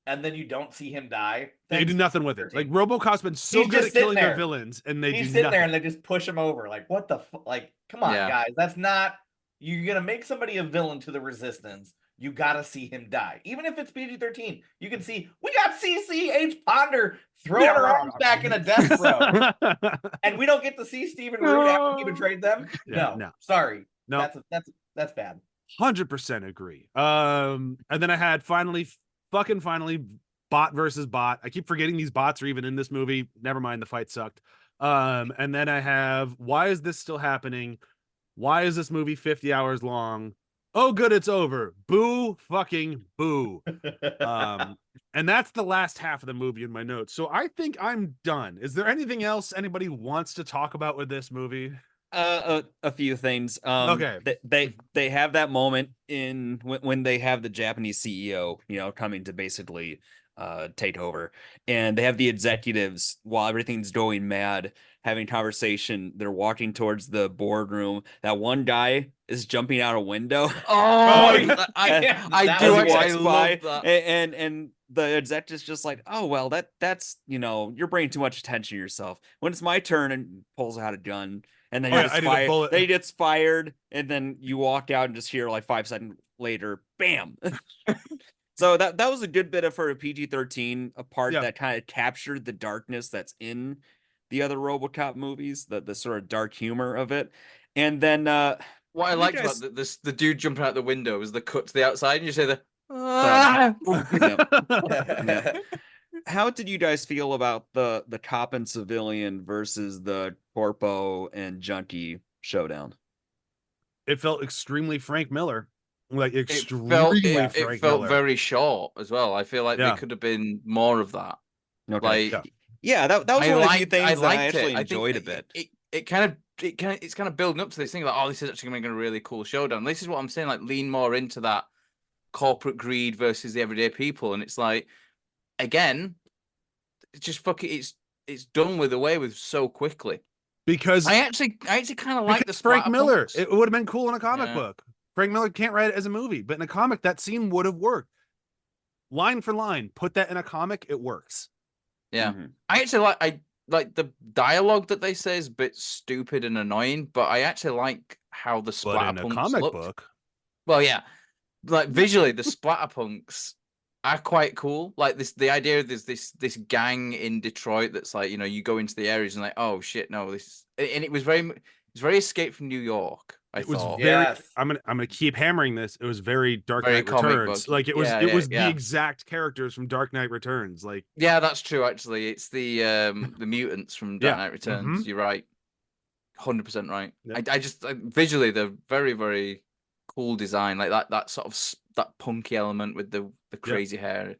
and then you don't see him die. they do nothing with it. 13. Like Robocop's been so He's good just at killing sitting their there. villains, and they He's do sitting nothing. there and they just push him over. Like, what the like? Come on, Yeah. guys. That's not. You're gonna make somebody a villain to the Resistance. You gotta see him die, even if it's PG-13. You can see we got CCH Ponder throwing her arms back in a death throw, and we don't get to see Stephen Root after he betrayed them. Yeah, no, no. sorry, No. that's bad. 100% agree. And then I had finally, bot versus bot. I keep forgetting these bots are even in this movie. Never mind, the fight sucked. And then I have, why is this still happening? Why is this movie 50 hours long? Oh, good, it's over. Boo, fucking boo. And that's the last half of the movie in my notes. So I think I'm done. Is there anything else anybody wants to talk about with this movie? A few things. Okay. They have that moment in when they have the Japanese CEO, coming to basically take over, and they have the executives while everything's going mad having conversation. They're walking towards the boardroom. That one guy is jumping out a window. Oh, yeah. I That do was actually. I walks by, love that. and the executive's just like, oh well, that's you're bringing too much attention to yourself. When it's my turn, and pulls out a gun, and then Oh, yeah, I need a bullet. then he gets fired, and then you walk out and just hear like 5 seconds later, bam. So that was a good bit of for a PG-13, a part Yeah. that kind of captured the darkness that's in the other RoboCop movies, the sort of dark humor of it. And then What I you liked guys- about the dude jumping out the window was the cut to the outside, and you say the. Yeah. How did you guys feel about the cop and civilian versus the corpo and junkie showdown? It felt extremely Frank Miller. Like It extremely felt, Frank it felt Miller. very short as well. I feel like Yeah. there could have been more of that. Okay. Like, Yeah, that was I one of the few liked- things that I liked actually it. I think enjoyed a bit. It's kind of building up to this thing like, oh, this is actually going to be a really cool showdown. This is what I'm saying, like lean more into that corporate greed versus the everyday people, and it's like, again, it's just it's done away with so quickly. Because I actually kind of like the because Frank Miller. splatterpunks. It would have been cool in a comic Yeah. book. Frank Miller can't write it as a movie, but in a comic, that scene would have worked. Line for line, put that in a comic, it works. Yeah. Mhm. I actually like the dialogue that they say is a bit stupid and annoying, but I actually like how the But in a splatterpunks comic looked. book, Well, yeah, like visually, the splatterpunks are quite cool. Like the idea of this gang in Detroit that's like, you go into the areas and like, oh shit, no, and it was very Escape from New York. I it was thought. very. Yes. I'm gonna keep hammering this. It was very Dark Very Knight comic Returns. book-y. Like it was. Yeah, it was yeah. the exact characters from Dark Knight Returns. Like Yeah, that's true. Actually, it's the mutants from Dark Yeah. Knight Returns. You're right. 100% right. Yep. I just visually they're very, very cool design, like that sort of that punky element with the crazy hair.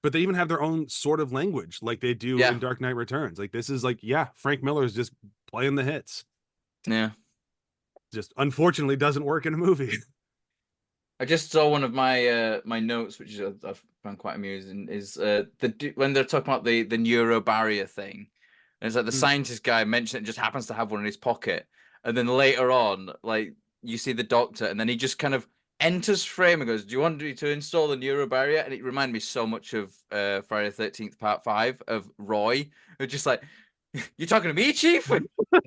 But they even have their own sort of language, like they do in Dark Knight Returns. Like this is like, Frank Miller is just playing the hits. Yeah. Just unfortunately doesn't work in a movie. I just saw one of my my notes, which I found quite amusing, is when they're talking about the neuro barrier thing, and it's like the scientist guy mentioned it, just happens to have one in his pocket, and then later on, like you see the doctor, and then he just kind of enters frame and goes, "Do you want me to install the neuro barrier?" And it reminded me so much of Friday the 13th Part 5 of Roy, who's just like, "You talking to me, Chief?"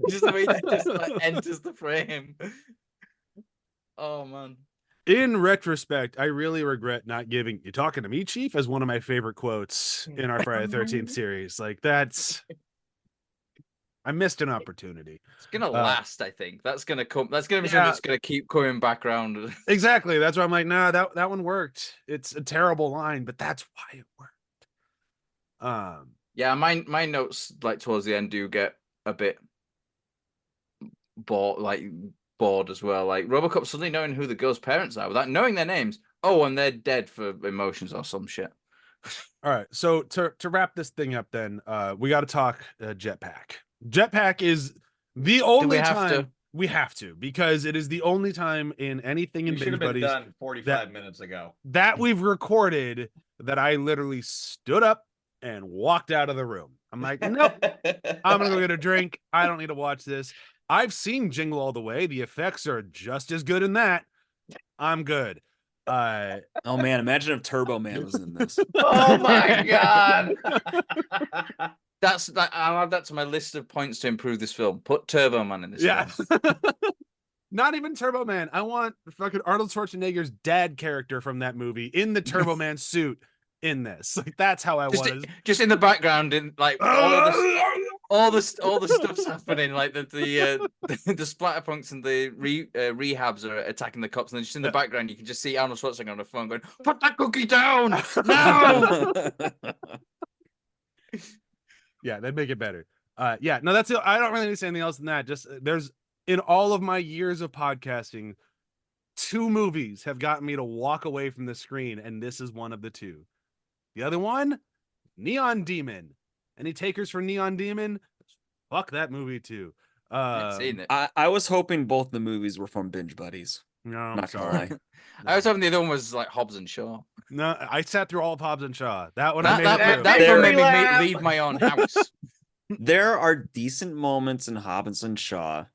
just the way he just like enters the frame. Oh man. In retrospect, I really regret not giving "You talking to me, Chief" as one of my favorite quotes in our Friday the 13th series. Like I missed an opportunity. It's gonna last, I think. That's gonna come. That's gonna be something that's gonna keep coming back around. Exactly. That's why I'm like, nah, that one worked. It's a terrible line, but that's why it worked. Yeah, my notes like towards the end do get a bit bored as well. Like Robocop suddenly knowing who the girl's parents are without knowing their names. Oh, and they're dead for emotions or some shit. All right. So to wrap this thing up, then we got to talk Jetpack. Jetpack is the only time we have to, because it is the only time in anything in Binge Buddies done 45 minutes ago that we've recorded that I literally stood up and walked out of the room. I'm like, nope, I'm gonna go get a drink. I don't need to watch this. I've seen Jingle All the Way. The effects are just as good in that. I'm good. Oh man, imagine if Turbo Man was in this. Oh my god. I'll add that to my list of points to improve this film. Put Turbo Man in this film. Not even Turbo Man. I want fucking Arnold Schwarzenegger's dad character from that movie in the Turbo Man suit in this. Like that's how I was. Just in the background, in like all the stuff's happening. Like the splatterpunks and the rehabs are attacking the cops, and then just in the background you can just see Arnold Schwarzenegger on the phone going, "Put that cookie down now!" Yeah, that'd make it better. No, that's it. I don't really need to say anything else than that. Just there's in all of my years of podcasting, 2 movies have gotten me to walk away from the screen, and this is one of the 2. The other one, Neon Demon. Any takers for Neon Demon? Fuck that movie too. I've seen it. I was hoping both the movies were from Binge Buddies. No, I'm Not sorry. gonna lie. I was hoping the other one was like Hobbs and Shaw. No, I sat through all of Hobbs and Shaw. That one that film made me leave my own house. There are decent moments in Hobbs and Shaw.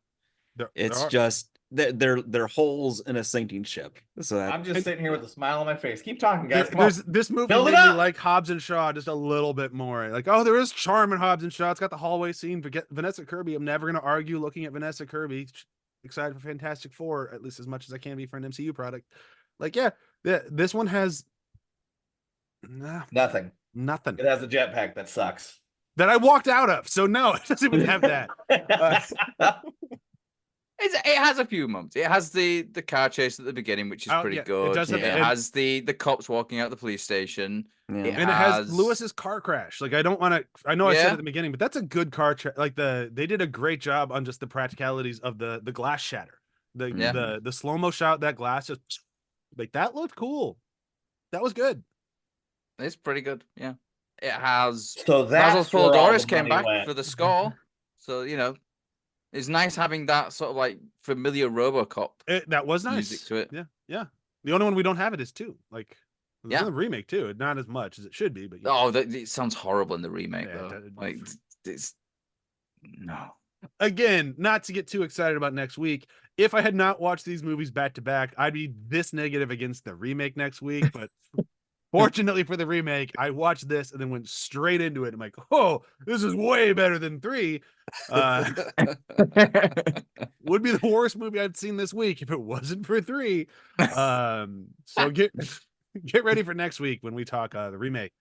It's just they're holes in a sinking ship. So I'm just sitting here with a smile on my face. Keep talking, guys. This movie made me like Hobbs and Shaw just a little bit more. Like, oh, there is charm in Hobbs and Shaw. It's got the hallway scene. Forget Vanessa Kirby. I'm never gonna argue looking at Vanessa Kirby. Excited for Fantastic Four, at least as much as I can be for an MCU product. Like, this one has nothing. It has a jetpack that sucks. That I walked out of. So no, it doesn't even have that. It has a few moments. It has the car chase at the beginning, which is pretty good. It has the cops walking out the police station. Yeah. It has Lewis's car crash. Like I know I said at the beginning, but that's a good car like they did a great job on just the practicalities of the glass shatter. The slow-mo shot, that glass just like that looked cool. That was good. It's pretty good. Yeah. It has Basil Doris came back for the score. So, it's nice having that sort of like familiar Robocop. That was nice. Music to it. Yeah. The only one we don't have it is 2. Like, in the remake too. Not as much as it should be, but it sounds horrible in the remake though. Like, it's no. Again, not to get too excited about next week. If I had not watched these movies back to back, I'd be this negative against the remake next week. But fortunately for the remake, I watched this and then went straight into it. I'm like, oh, this is way better than 3. Would be the worst movie I'd seen this week if it wasn't for 3. So get ready for next week when we talk the remake.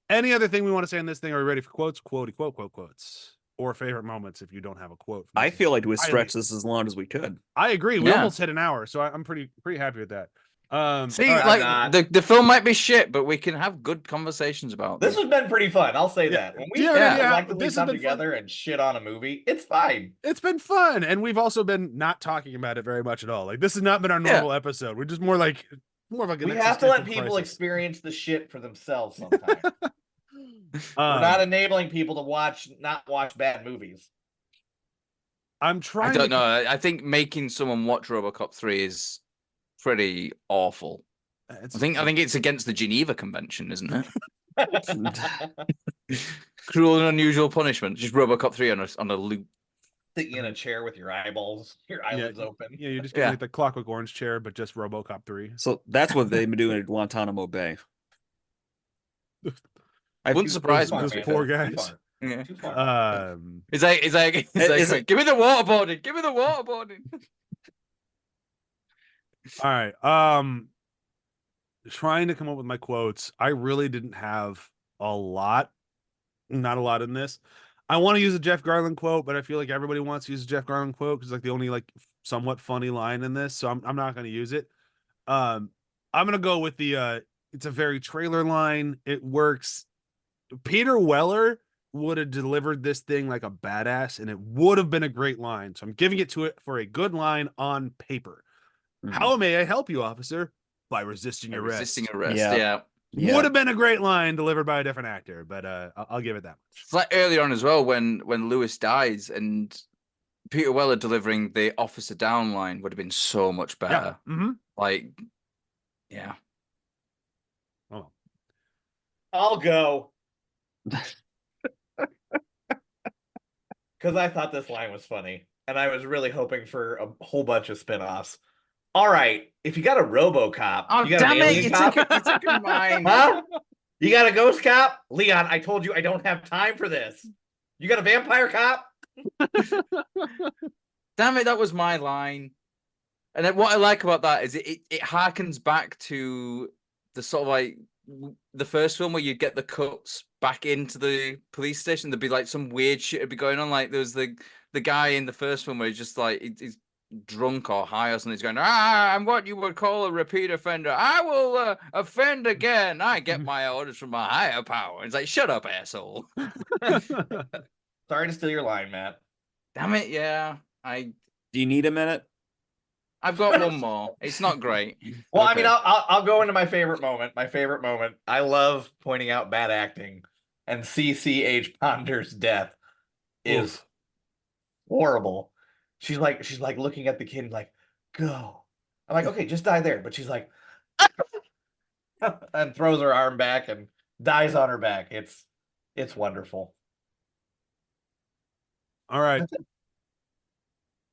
Any other thing we want to say on this thing? Are we ready for quotes? Quotes. Or favorite moments if you don't have a quote. I feel like we stretched this as long as we could. I agree. We almost hit an hour, so I'm pretty happy with that. See, right, like the film might be shit, but we can have good conversations about this. Them. Has been pretty fun. I'll say that. When we collectively come together and shit on a movie, it's fine. It's been fun, and we've also been not talking about it very much at all. Like this has not been our normal episode. We're just more of like we have to let people experience the shit for themselves sometimes. We're not enabling people to not watch bad movies. I'm trying. I don't know. I think making someone watch Robocop 3 is pretty awful. I think it's against the Geneva Convention, isn't it? Cruel and unusual punishment. Just Robocop 3 on a loop. Sitting in a chair with your eyelids open. Yeah, you're just getting like the Clockwork Orange chair, but just Robocop 3. So that's what they've been doing at Guantanamo Bay. I wouldn't surprise me. Those poor guys. Yeah. Too far. It's like give me the waterboarding. Give me the waterboarding. All right. Trying to come up with my quotes. I really didn't have not a lot in this. I want to use a Jeff Garlin quote, but I feel like everybody wants to use a Jeff Garlin quote because like the only like somewhat funny line in this, so I'm not going to use it. I'm going to go with the it's a very trailer line. It works. Peter Weller would have delivered this thing like a badass, and it would have been a great line. So I'm giving it to it for a good line on paper. How may I help you, officer? By resisting arrest. Resisting arrest. Yeah. Would have been a great line delivered by a different actor, but I'll give it that much. It's like earlier on as well when Lewis dies and Peter Weller delivering the officer down line would have been so much better. Yeah. Mm-hmm. Like, yeah. Oh. I'll go. Because I thought this line was funny, and I was really hoping for a whole bunch of spinoffs. All right, if you got a Robocop, you got an alien cop? You took mine. Huh? You got a ghost cop? Leon, I told you I don't have time for this. You got a vampire cop? Damn it, that was my line. And then what I like about that is it harkens back to the sort of like the first film where you get the cuts back into the police station. There'd be like some weird shit would be going on. Like there was the guy in the first film where he's just like he's drunk or high or something. He's going, I'm what you would call a repeat offender. I will offend again. I get my orders from my higher power. It's like, shut up, asshole. Sorry to steal your line, Matt. Damn it, yeah. Do you need a minute? I've got one more. It's not great. Well, okay. I mean, I'll go into my favorite moment. My favorite moment. I love pointing out bad acting, and CCH Ponder's death is horrible. She's like looking at the kid like, go. I'm like, okay, just die there. But she's like, and throws her arm back and dies on her back. It's wonderful. All right.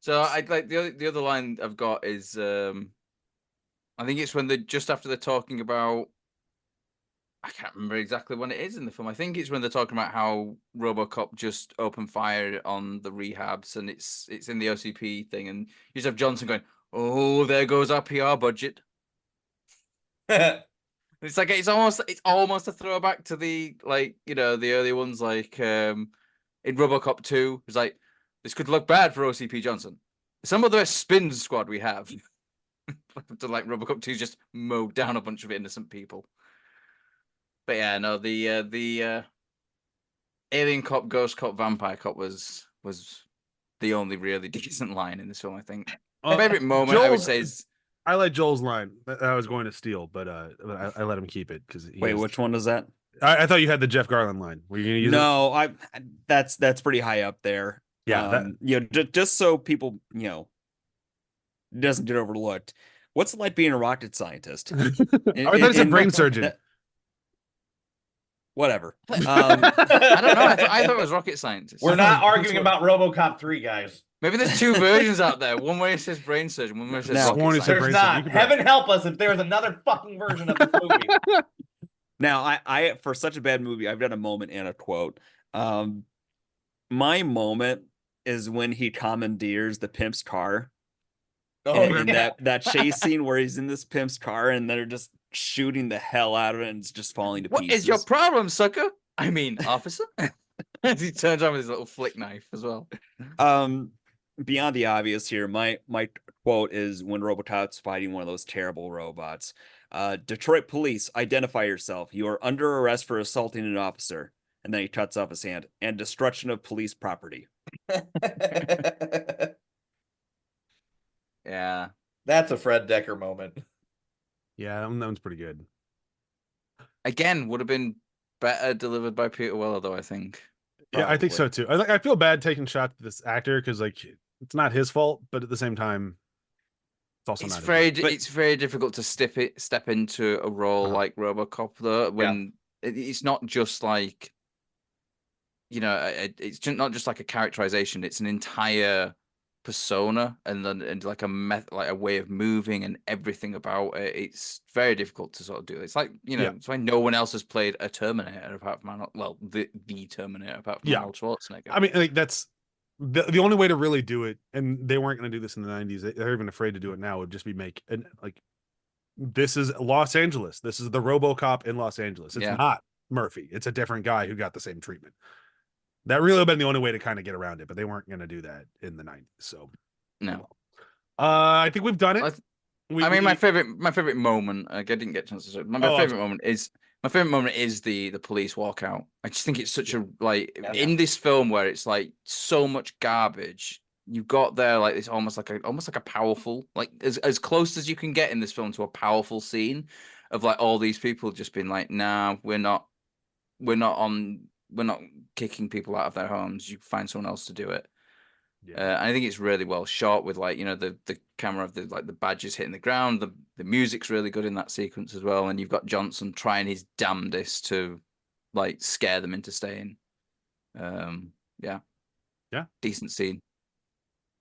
So I like the other line I've got is I think it's when just after they're talking about, I can't remember exactly when it is in the film. I think it's when they're talking about how Robocop just opened fire on the rehabs and it's in the OCP thing, and you just have Johnson going, "Oh, there goes our PR budget." It's like it's almost a throwback to the the early ones like in Robocop 2. It's like, this could look bad for OCP Johnson. Some of the spin squad we have to like Robocop 2 just mowed down a bunch of innocent people. But yeah, no, the alien cop, ghost cop, vampire cop was the only really decent line in this film, I think. My favorite moment, I would say, is I like Joel's line that I was going to steal, but I let him keep it because wait, which one is that? I thought you had the Jeff Garlin line. Were you going to use it? No, that's pretty high up there. Yeah, just so people doesn't get overlooked. What's it like being a rocket scientist? I thought it's a brain surgeon. Whatever. I don't know. I thought it was rocket scientist. We're not arguing about RoboCop 3, guys. Maybe there's two versions out there. One where it says brain surgeon, one where it says rocket scientist. There's not. Heaven help us if there's another fucking version of this movie. Now, I for such a bad movie, I've done a moment and a quote. My moment is when he commandeers the pimp's car. And that chase scene where he's in this pimp's car and they're just shooting the hell out of it and it's just falling to pieces. What is your problem, sucker? I mean, officer? As he turns on with his little flick knife as well. Beyond the obvious here, my quote is when Robocop's fighting one of those terrible robots. Detroit police, identify yourself. You are under arrest for assaulting an officer. And then he cuts off his hand. And destruction of police property. Yeah. That's a Fred Dekker moment. Yeah, that one's pretty good. Again, would have been better delivered by Peter Weller, though, I think. Yeah, I think so too. I feel bad taking shots at this actor because like it's not his fault, but at the same time, it's also not. It's very difficult to step into a role like RoboCop though when it's not just like, you know, it's not just like a characterization. It's an entire persona and like a way of moving and everything about it. It's very difficult to sort of do. It's like, you know, it's why no one else has played a Terminator apart from the Terminator apart from Arnold Schwarzenegger. I mean, like that's the only way to really do it, and they weren't going to do this in the 90s. They're even afraid to do it now. Would just be this is Los Angeles. This is the RoboCop in Los Angeles. It's not Murphy. It's a different guy who got the same treatment. That really would have been the only way to kind of get around it, but they weren't going to do that in the 90s. So no, I think we've done it. My favorite moment. I didn't get a chance to say. My favorite moment is the police walkout. I just think it's such a in this film where it's like so much garbage. You got there like it's almost like a powerful, like as close as you can get in this film to a powerful scene of like all these people just being like, nah, we're not kicking people out of their homes. You find someone else to do it. I think it's really well shot with like, you know, the camera of the badges hitting the ground. The music's really good in that sequence as well. And you've got Johnson trying his damnedest to like scare them into staying. Decent scene.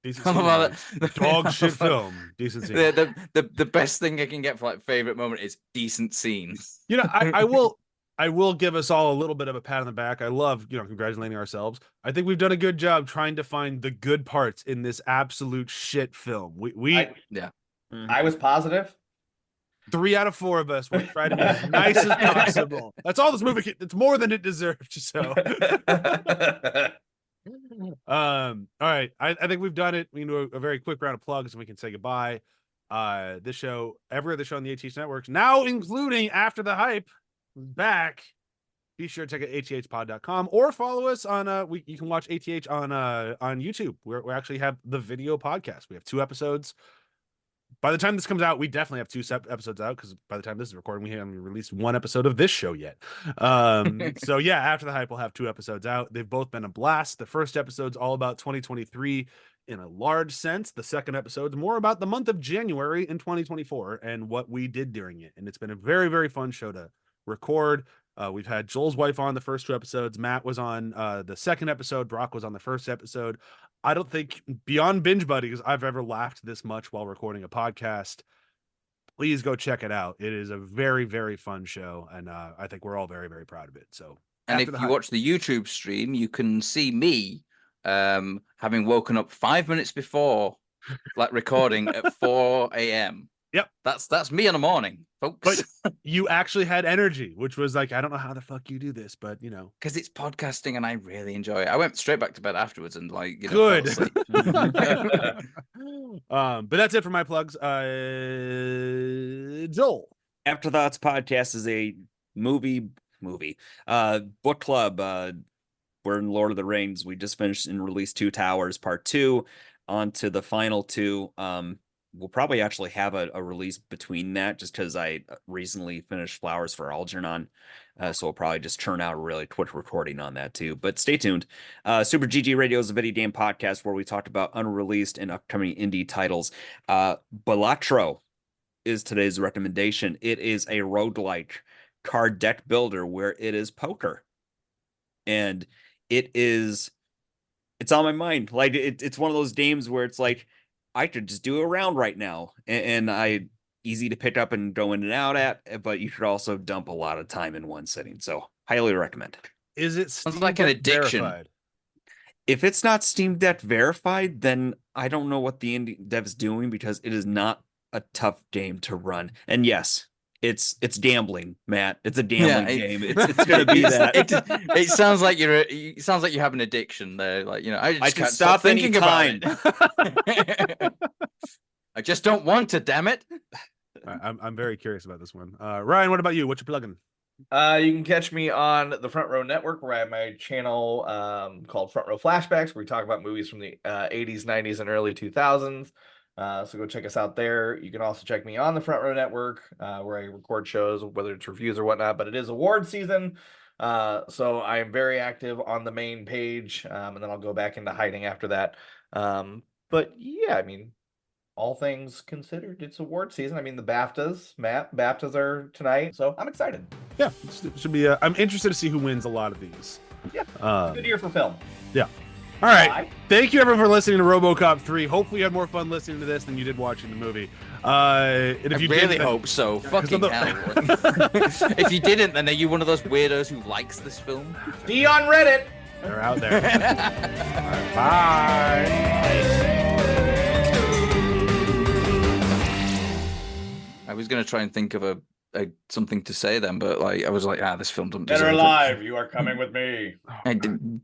Decent scene. Dog shit film. Decent scene. The best thing I can get for like favorite moment is decent scene. You know, I will give us all a little bit of a pat on the back. I love, you know, congratulating ourselves. I think we've done a good job trying to find the good parts in this absolute shit film. I was positive. 3 out of 4 of us will try to be as nice as possible. That's all this movie. It's more than it deserved. So, all right. I think we've done it. We can do a very quick round of plugs and we can say goodbye. This show, every other show on the ATH networks, now including After the Hype, back. Be sure to check out athpod.com or follow us on you can watch ATH on YouTube. We actually have the video podcast. We have 2 episodes. By the time this comes out, we definitely have 2 episodes out because by the time this is recording, we haven't released 1 episode of this show yet. So yeah, After the Hype, we'll have 2 episodes out. They've both been a blast. The first episode's all about 2023 in a large sense. The second episode's more about the month of January in 2024 and what we did during it. And it's been a very, very fun show to record. We've had Joel's wife on the first 2 episodes. Matt was on the second episode. Brock was on the first episode. I don't think beyond Binge Buddies I've ever laughed this much while recording a podcast. Please go check it out. It is a very, very fun show, and I think we're all very, very proud of it. So, and if you watch the YouTube stream, you can see me having woken up 5 minutes before like recording at 4 a.m. Yep. That's me in the morning, folks. But you actually had energy, which was like, I don't know how the fuck you do this, but you know. Because it's podcasting and I really enjoy it. I went straight back to bed afterwards and like, you know, good. But that's it for my plugs. Joel. Afterthoughts Podcast is a movie book club. We're in Lord of the Rings. We just finished and released 2 Towers Part 2 on to the final 2. We'll probably actually have a release between that just because I recently finished Flowers for Algernon. So we'll probably just churn out a really quick recording on that too. But stay tuned. Super GG Radio is a video game podcast where we talked about unreleased and upcoming indie titles. Balatro is today's recommendation. It is a roguelike card deck builder where it is poker. And it's on my mind. Like it's one of those games where it's like, I could just do a round right now, and I easy to pick up and go in and out at, but you could also dump a lot of time in one sitting. So highly recommend. Is it sounds like an addiction? Verified? If it's not Steam Deck verified, then I don't know what the indie dev's doing because it is not a tough game to run. And yes, it's gambling, Matt. It's a gambling game. It's gonna be that. It sounds like it sounds like you have an addiction there. Like, you know, I can stop thinking about it. I just don't want to, damn it. I'm very curious about this one. Ryan, what about you? What you plugging? You can catch me on the Front Row Network, where I have my channel called Front Row Flashbacks, where we talk about movies from the 80s, 90s, and early 2000s. So go check us out there. You can also check me on the Front Row Network, where I record shows, whether it's reviews or whatnot. But it is award season, so I am very active on the main page, and then I'll go back into hiding after that. But yeah, I mean, all things considered, it's award season. I mean, the BAFTAs are tonight, so I'm excited. Yeah, it should be. I'm interested to see who wins a lot of these. Yeah, good year for film. Yeah. All right. Bye. Thank you, everyone, for listening to RoboCop 3. Hopefully, you had more fun listening to this than you did watching the movie. And if you really did, hope so. Fucking hell. If you didn't, then are you one of those weirdos who likes this film? See you on Reddit. They're out there. All right, bye. I was going to try and think of a something to say then, but like I was like, this film doesn't Dead or deserve it. alive, you are coming with me. I didn't.